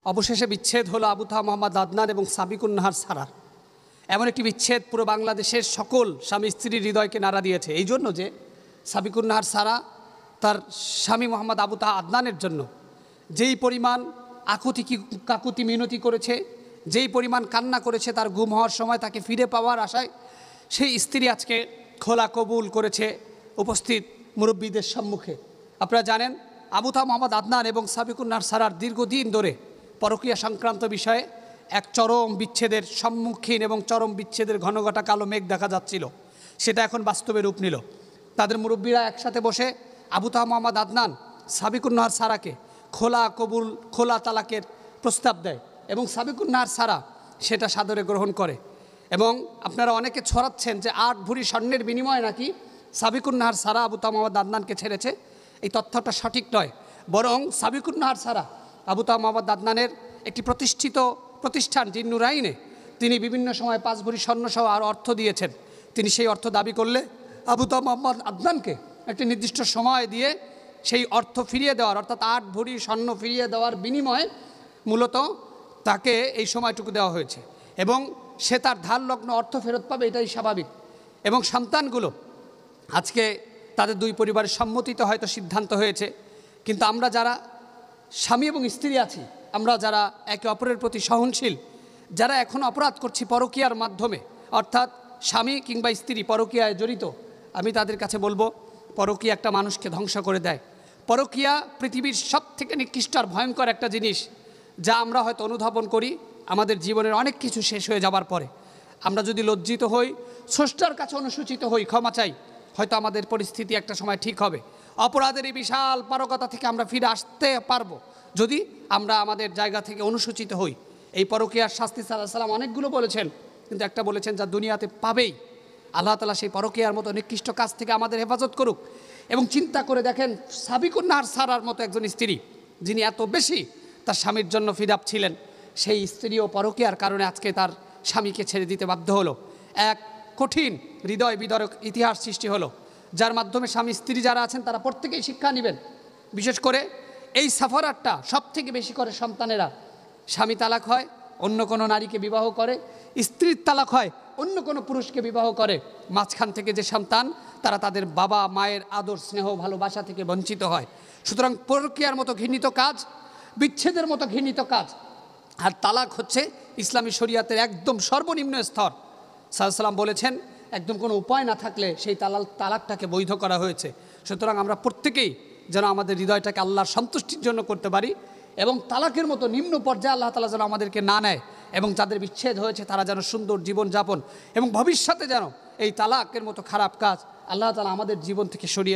অবশেষে বিচ্ছেদ হলো আবু তাহা মোহাম্মদ আদনান এবং সাবিকুন নাহার সারার। এমন একটি বিচ্ছেদ পুরো বাংলাদেশের সকল স্বামী স্ত্রীর হৃদয়কে নাড়া দিয়েছে। এই জন্য যে সাবিকুন নাহার সারা তার স্বামী মোহাম্মদ আবু তাহা আদনানের জন্য যেই পরিমাণ কাকুতি মিনতি করেছে, যেই পরিমাণ কান্না করেছে, তার গুম হওয়ার সময় তাকে ফিরে পাওয়ার আশায় সেই স্ত্রী আজকে খোলা কবুল করেছে উপস্থিত মুরব্বীদের সম্মুখে। আপনারা জানেন আবু তাহা মোহাম্মদ আদনান এবং সাবিকুন নাহার সারার দীর্ঘদিন ধরে পরকীয়া সংক্রান্ত বিষয়ে এক চরম বিচ্ছেদের সম্মুখীন এবং চরম বিচ্ছেদের ঘনঘটা কালো মেঘ দেখা যাচ্ছিল। সেটা এখন বাস্তবে রূপ নিল। তাদের মুরব্বীরা একসাথে বসে আবু তাহা মোহাম্মদ আদনান সাবিকুন নাহার সারাকে খোলা তালাকের প্রস্তাব দেয় এবং সাবিকুন নাহার সারা সেটা সাদরে গ্রহণ করে। এবং আপনারা অনেকে ছড়াচ্ছেন যে 8 ভরি স্বর্ণের বিনিময়ে নাকি সাবিকুন নাহার সারা আবু তাহা মোহাম্মদ আদনানকে ছেড়েছে। এই তথ্যটা সঠিক নয়, বরং সাবিকুন নাহার সারা আবু তাহা মোহাম্মদ আদনানের একটি প্রতিষ্ঠিত প্রতিষ্ঠান জিন্নুরাইনে তিনি বিভিন্ন সময় 5 ভরি স্বর্ণসহ আর অর্থ দিয়েছেন। তিনি সেই অর্থ দাবি করলে আবু তাহা মোহাম্মদ আদনানকে একটি নির্দিষ্ট সময় দিয়ে সেই অর্থ ফিরিয়ে দেওয়ার, অর্থাৎ 8 ভরি স্বর্ণ ফিরিয়ে দেওয়ার বিনিময়ে মূলত তাকে এই সময়টুকু দেওয়া হয়েছে এবং সে তার ধার লগ্ন অর্থ ফেরত পাবে, এটাই স্বাভাবিক। এবং সন্তানগুলো আজকে তাদের দুই পরিবারের সম্মতিতে হয়তো সিদ্ধান্ত হয়েছে, কিন্তু আমরা যারা স্বামী এবং স্ত্রী আছি, আমরা যারা একে অপরের প্রতি সহনশীল, যারা এখন অপরাধ করছি পরকীয়ার মাধ্যমে, অর্থাৎ স্বামী কিংবা স্ত্রী পরকীয়ায় জড়িত, আমি তাদের কাছে বলবো পরকীয়া একটা মানুষকে ধ্বংস করে দেয়। পরকীয়া পৃথিবীর সবথেকে নিকৃষ্ট আর ভয়ঙ্কর একটা জিনিস, যা আমরা হয়তো অনুধাবন করি আমাদের জীবনের অনেক কিছু শেষ হয়ে যাবার পরে। আমরা যদি লজ্জিত হই, স্রষ্টার কাছে অনুসূচিত হই, ক্ষমা চাই, হয়তো আমাদের পরিস্থিতি একটা সময় ঠিক হবে। অপরাধের এই বিশাল পারকতা থেকে আমরা ফিরে আসতে পারবো যদি আমরা আমাদের জায়গা থেকে অনুসূচিত হই। এই পরকীয়ার শাস্তি সাল্লাল্লাহু আলাইহি ওয়াসাল্লাম অনেকগুলো বলেছেন, কিন্তু একটা বলেছেন যা দুনিয়াতে পাবেই। আল্লাহ তাআলা সেই পরকীয়ার মতো নিকৃষ্ট কাজ থেকে আমাদের হেফাজত করুক। এবং চিন্তা করে দেখেন, সাবিকুন নাহার সারার মতো একজন স্ত্রী যিনি এত বেশি তার স্বামীর জন্য ফিদাপ ছিলেন, সেই স্ত্রীও পরকীয়ার কারণে আজকে তার স্বামীকে ছেড়ে দিতে বাধ্য হলো। এক কঠিন হৃদয় বিদারক ইতিহাস সৃষ্টি হলো, যার মাধ্যমে স্বামী স্ত্রী যারা আছেন তারা প্রত্যেকেই শিক্ষা নেবেন। বিশেষ করে এই সাফারাতটা সব থেকে বেশি করে সন্তানেরা। স্বামী তালাক হয়, অন্য কোনো নারীকে বিবাহ করে, স্ত্রীর তালাক হয়, অন্য কোনো পুরুষকে বিবাহ করে। মাঝখান থেকে যে সন্তান, তারা তাদের বাবা মায়ের আদর স্নেহ ভালোবাসা থেকে বঞ্চিত হয়। সুতরাং পরকীয়ার মতো ঘৃণিত কাজ, বিচ্ছেদের মতো ঘৃণিত কাজ, আর তালাক হচ্ছে ইসলামী শরিয়াতের একদম সর্বনিম্ন স্তর। সাল্লাল্লাহু আলাইহি ওয়াসাল্লাম বলেছেন একদম কোনো উপায় না থাকলে সেই তালাকটাকে বৈধ করা হয়েছে। সুতরাং আমরা প্রত্যেকেই যেন আমাদের হৃদয়টাকে আল্লাহর সন্তুষ্টির জন্য করতে পারি এবং তালাকের মতো নিম্ন পর্যায়ে আল্লাহ তাআলা যেন আমাদেরকে না নেয়, এবং যাদের বিচ্ছেদ হয়েছে তারা যেন সুন্দর জীবনযাপন এবং ভবিষ্যতে যেন এই তালাকের মতো খারাপ কাজ আল্লাহ তাআলা আমাদের জীবন থেকে সরিয়ে